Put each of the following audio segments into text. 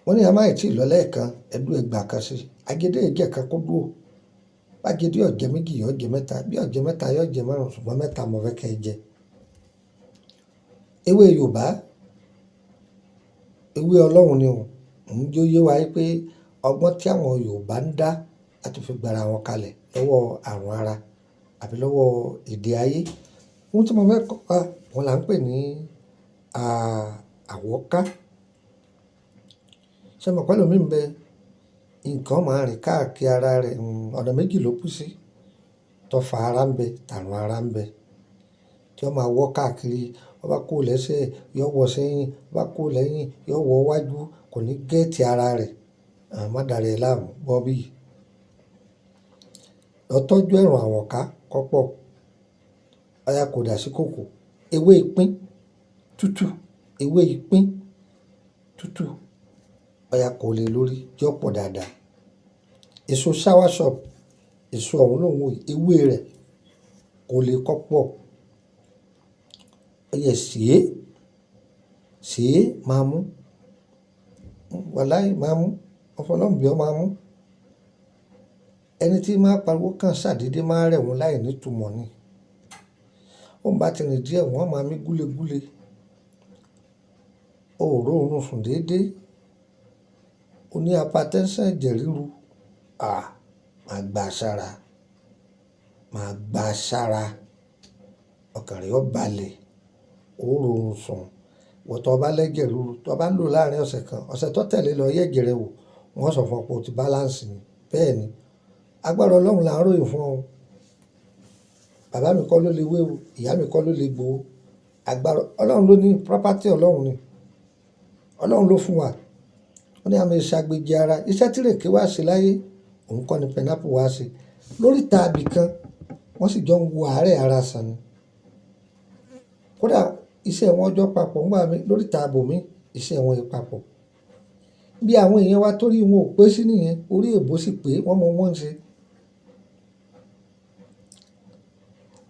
wọ́n ní a máa tí ì lọ lẹ́ẹ̀kan ẹ̀dùn ẹgbàá kan sí agídé ìjẹ́ kan kó dúró bágídé ọ̀jẹ̀ méjì yóò jẹ mẹ́ta bí ọ̀jẹ̀ mẹ́ta yóò jẹ márùn ṣùgbọ́n mẹ́ta mo fẹ́ kẹ́ ẹ jẹ. ewé Yorùbá ewé Ọlọ́run ni òun jó yé wa pé ọgbọ́n tí àwọn Yorùbá ń dá láti fi gbára wọn kalẹ̀ lọ́wọ́ àrùn ara àbí lọ́wọ́ èdè ayé. Ohun tí mo fẹ́ kọ́pa wọn là ń pè ní àwọ́ká. Ṣé mo pẹ́ lómi ń bẹ nǹkan máa rìn káàkiri ara rẹ̀ ọ̀nà méjì ló kú sí tọfà ara ń bẹ tàrùn ara ń bẹ tí wọ́n máa wọ́ káàkiri wọ́n bá kó lẹ́sẹ̀ yọ wọ́ sẹ́yìn wọ́n bá kó lẹ́yìn yọ wọ́ wájú kò ní gẹ́ẹ̀tì ara rẹ̀ má dàrí ẹ̀ láàmú bọ́ bí. Lọ tọ́jú ẹ̀rùn àwọ̀ká kọ́pọ̀ ọ̀yà kò dà sí kòkò ewé ìpín tútù ewé ìpín tútù ọ̀yà kò lè lórí yọ pọ̀ dáadáa. Èso soursop èso ọ̀hún lòun wò ewé rẹ̀ kò lè kọ́pọ̀ ọ̀yà sèé máa mú wàláì máa mú ọfọlọ́mùbí ọ máa mú. Ẹni tí máa pariwo kan ṣàdédé máa rẹ̀ wọ́n láì nítumọ̀ ni. Ó ń bá ti rìn díẹ̀ wọ́n máa mí gúlegúle. O ò róorun sùn déédéé. O ní hypertension ẹ̀jẹ̀ ríru. Máa gba sára. Máa gba sára. Ọkàn rẹ̀ ó balẹ̀. O ò róorun sùn. Wọ́n tó bá lẹ́jẹ̀ ríru tó bá lò láàrin ọ̀sẹ̀ kan ọ̀sẹ̀ tó tẹ̀lé lọ yẹ̀jẹ̀ rẹ̀ wò wọ́n sọ fún ọ pé o ti balance ni. Bẹ́ẹ̀ ni agbára Ọlọ́run là ń ròyìn fún ọ. Bàbá mi kọ́ ló lè wé o ìyá mi kọ́ ló lè gbó o. Agbára Ọlọ́run ló ní property Ọlọ́run ni. Ọlọ́run ló fún wa. Ó ní àmì ìṣàgbéjì ara iṣẹ́ tí rèké wá ṣe láyé òun kọ́ ni pineapple wá ṣe. Lórí tàbí kan wọ́n sì jọ ń wo àárẹ̀ ara sàn ni. Kódà iṣẹ́ wọn jọ papọ̀ ńgbà mí lórí tààbò mi iṣẹ́ wọn yìí papọ̀. Bí àwọn èèyàn wa torí wọn ò pé sí nìyẹn orí èbó sì pé wọ́n mọ wọ́n ń ṣe.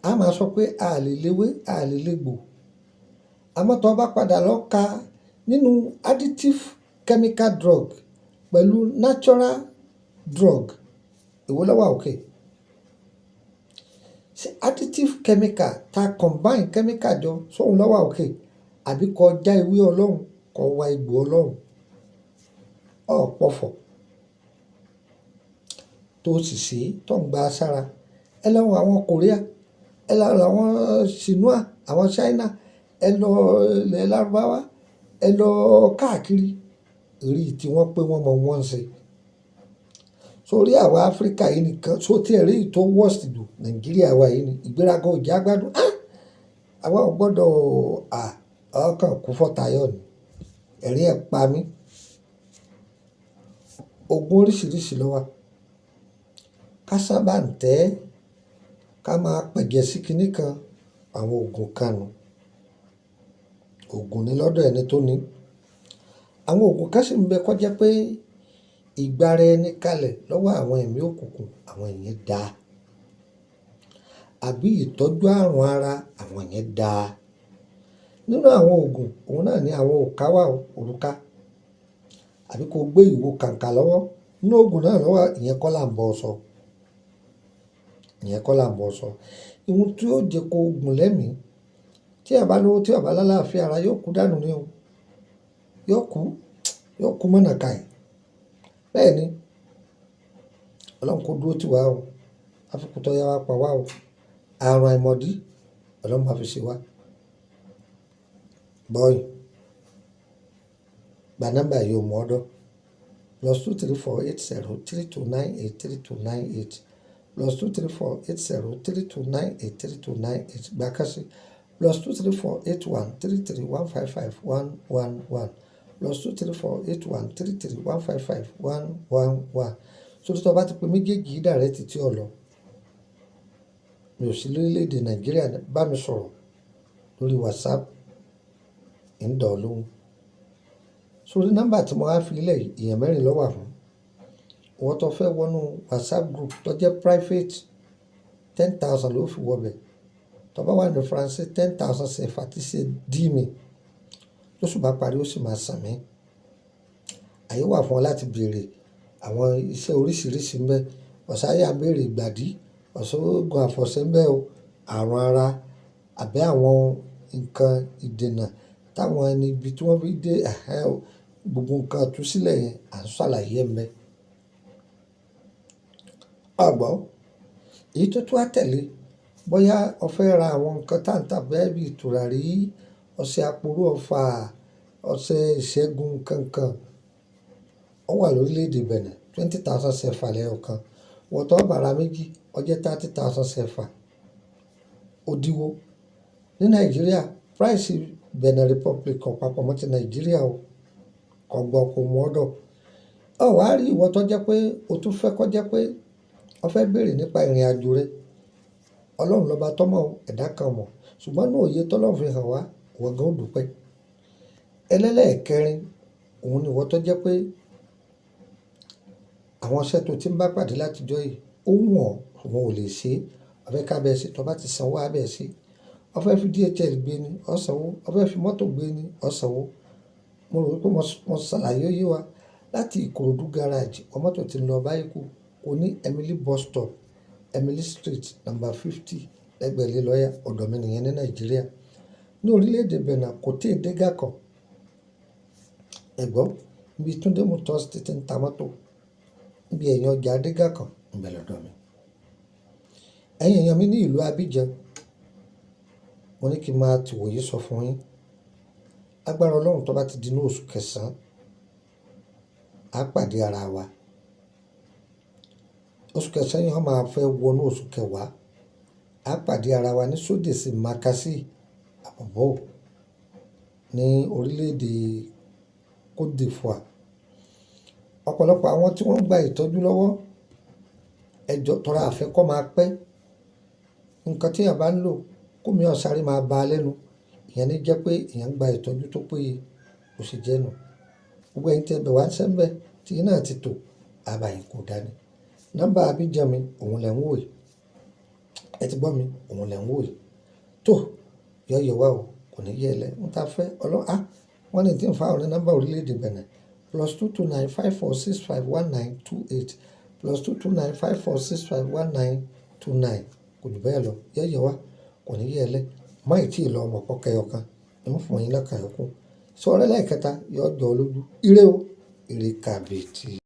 A máa sọ pé a lè léwé a lè légbò. Àmọ́ tó bá padà lọ ka nínú additive chemical drug pẹ̀lú natural drug èwo ló wà òkè. Ṣé additive chemical ta combine chemical jọ sóhun ló wà òkè àbí kó já ewé Ọlọ́run kó wá egbò Ọlọ́run ọ̀pọ̀fọ̀ tó sì ṣe tó ń gba sára. Ẹ lọ wo àwọn Korea ẹ lọ àwọn Ṣínúà àwọn China ẹ lọ ilẹ̀ Lárúbáwá ẹ lọ káàkiri rí tí wọ́n pé wọ́n mọ wọ́n ń ṣe. Sórí àwa Áfíríkà yìí nìkan só tí ẹ̀ rí tó worst jù Nàìjíríà wa yìí ni ìgbéraga ò jẹ́ agbádùn. Àwa ò gbọ́dọ̀ ọkàn kú fọ́tayọ̀ ni ẹ̀rín ẹ̀ pa mí. Ogun oríṣiríṣi ló wà. Ká sábà ń tẹ́ ká máa pẹ̀gẹ́ sí kinní kan àwọn oògùn kan nù. Oògùn ni lọ́dọ̀ ẹni tó ní. Àwọn oògùn kan sì ń bẹ kó jẹ́ pé ìgbára ẹni kalẹ̀ lọ́wọ́ àwọn ẹ̀mí òkùnkùn àwọn ìyẹn dá. Àbí ìtọ́jú àrùn ara àwọn ìyẹn dá. Nínú àwọn oògùn òun náà ni àwọn òrùka wà òrùka. Àbí kó gbé ìwo kàǹkà lọ́wọ́. Nínú oògùn náà lọ́wọ́ ìyẹn kọ́ là ń bọ̀ sọ. Ìyẹn kọ́ là ń bọ̀ sọ. Ihun tí ó jẹ́ kó gùn lẹ́mìí tí ẹ bá lówó tí ẹ bá lálàáfíà ara yóò kú dànù ni o. Yóò kú mọ̀nà káì. Bẹ́ẹ̀ ni Ọlọ́run kó dúró tì wá o. Àfikún tó yá wa pa wá o. Àrùn àìmọ̀dí Ọlọ́run máa fi ṣe wá. Boy gba nọ́mbà yìí ò mọ̀ ọ́dọ̀ +2348032983298 +2348032983298 gba kásì +2348133155111 +2348133155111. Sórí tó bá ti pe méjèèjì direct tí ọ lọ mi ò sí lórílẹ̀‐èdè Nàìjíríà bá mi sọ̀rọ̀ lórí WhatsApp ń dọ̀ lóhùn. Sórí nọ́mbà tí mo wá fi lẹ̀ èèyàn mẹ́rin ló wà fún. Ìwọ tó fẹ́ wọnú WhatsApp group tó jẹ́ private 10,000 ló fi wọ bẹ̀. Tó bá wà ní France 10,000 CFA tí ṣe dí mi lóṣù bá parí ó sì máa sàn mí. àyè wà fún ọ láti béèrè àwọn iṣẹ́ oríṣiríṣi ń bẹ. Ọ̀sáyà ń béèrè ìgbàdí, ọ̀ṣọ́gun àfọ̀ṣẹ ń bẹ o, àrùn ara àbí àwọn nǹkan ìdènà táwọn ẹni ibi tí wọ́n fi dé gbogbo nǹkan ìtúsílẹ̀ yẹn à ń ṣàlàyé ẹ̀ ń bẹ. Ọ̀gbọ́ èyí tó tún á tẹ̀lé bóyá o fẹ́ ra àwọn nǹkan táǹtà bẹ́ẹ̀ bí tùràrí, ọṣẹ aporó ọ̀fà, ọṣẹ ìṣẹ́gun kankan. Ó wà lórílẹ̀‐èdè Benin 20,000 CFA lẹ́yọ̀kan. Wọ́n tó bá ra méjì ó jẹ́ 30,000 CFA. Òdiwọ̀ ní Nàìjíríà price Benin Republic kò papọ̀ mọ́ ti Nàìjíríà o, kò gbọ́ kò mú ọ́dọ̀. Ó wá rí ìwọ tó jẹ́ pé o tún fẹ́ kó jẹ́ pé o fẹ́ béèrè nípa ìrìn àjò rẹ. Ọlọ́run lọ́ba tó mọ̀ ẹ̀dá kan mọ̀, ṣùgbọ́n ní òye tọ́lọ́run fi hàn wá ìwọ gan ó dúpẹ́. Ẹlẹ́lẹ́ẹ̀kẹrin òun ni ìwọ tó jẹ́ pé àwọn iṣẹ́ tó ti ń bá pàdé látijọ́ yìí ó wọ̀n ṣùgbọ́n ò lè ṣe é. O fẹ́ ká bẹ́ẹ̀ ṣe tó bá ti sanwó abẹ́ ṣe. O fẹ́ fi DHL gbé ni ó sanwó, o fẹ́ fi mọ́tò gbé ni ó sanwó. Mo rò pé mo ṣàlàyé yé wa láti Ìkòròdú garage wọ mọ́tò tí ń lọ Báyìíkù kò ní Emily bus stop, Emily street number 50 lẹ́gbẹ̀ẹ́ ilé lọ́yà ọ̀dọ̀ mi nìyẹn ní Nàìjíríà. Ní orílẹ̀-èdè Benin kò tí ì dé Gàkàn. Ẹ̀gbọ́n ibi Túndé Motors ti ń ta mọ́tò níbi ẹ̀yìn ọjà Adégàkàn ń bẹ lọ́dọ̀ mi. Ẹ̀yin èèyàn mi ní ìlú Abidjan, mo ní kí n máa ti wòye sọ fún yín. Agbára Ọlọ́run tó bá ti di ní oṣù kẹsàn-án, á pàdé ara wa. Oṣù kẹsàn-án yẹn wọ́n máa fẹ́ wọnú oṣù kẹwàá. Á pàdé ara wa ní Sódèsì Makassi Àbọ̀bọ̀ ní orílẹ̀-èdè Côte d'Ivoire. Ọ̀pọ̀lọpọ̀ àwọn tí wọ́n gba ìtọ́jú lọ́wọ́ ẹjọ́ tọrọ àfẹ́ kọ́ máa pẹ́. Nǹkan tí èèyàn bá ń lò kó mi ọ̀sáré máa ba lẹ́nu. Ìyẹn ní jẹ́ pé èèyàn gba ìtọ́jú tó péye kò sì jẹ́ nù. Gbogbo ẹ̀yin tí ẹ bẹ̀ wá sẹ́ńbẹ̀ tí yín náà ti tò àbàyìn kò dání. Nọ́mbà Abidjan mi òun lẹ̀ ń wò yìí. Ẹ ti gbọ́ mi òun lẹ̀ ń wò yìí. Tó yọ̀yọ̀ wá o kò ní yẹ ẹ lẹ́ ń ta fẹ́ wọ́n ní tí ń fa ọ̀rẹ́ nọ́mbà orílẹ̀-èdè Benin +22954651928 +22954651929 kò jù bẹ́ẹ̀ lọ yọ̀yọ̀ wá kò ní yẹ ẹ lẹ́ má ì tí ì lọ ọmọ pọ́kẹ́ ọ̀kan ẹ̀ ń fún yín lọ́kàn ẹ̀kún. Sọ̀rọ̀ lẹ́ẹ̀kẹta yọ jọ lójú ire o ire kàbìtì.